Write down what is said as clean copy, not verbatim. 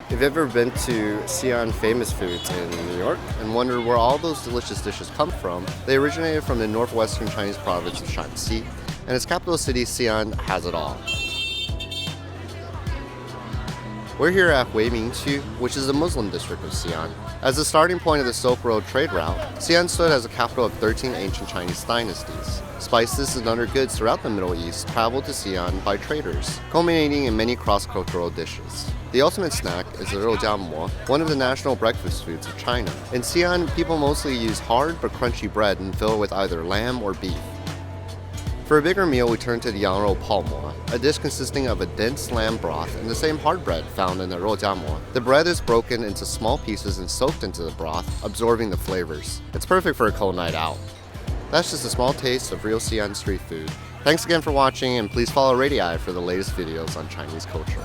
Have you ever been to Xi'an famous foods in New York and wondered where all those delicious dishes come from? They originated from the northwestern Chinese province of Shanxi, and its capital city, Xi'an, has it all. We're here at Huimingqu, which is the Muslim district of Xi'an. As the starting point of the Silk Road trade route, Xi'an stood as the capital of 13 ancient Chinese dynasties. Spices and other goods throughout the Middle East traveled to Xi'an by traders, culminating in many cross-cultural dishes. The ultimate snack is the rā'dē-ī, one of the national breakfast foods of China. In Xi'an, people mostly use hard but crunchy bread and fill it with either lamb or beef. For a bigger meal, we turn to the yangrou pāomo, a dish consisting of a dense lamb broth and the same hard bread found in the rā'dē-ī. The bread is broken into small pieces and soaked into the broth, absorbing the flavors. It's perfect for a cold night out. That's just a small taste of real Xi'an street food. Thanks again for watching, and please follow RADII for the latest videos on Chinese culture.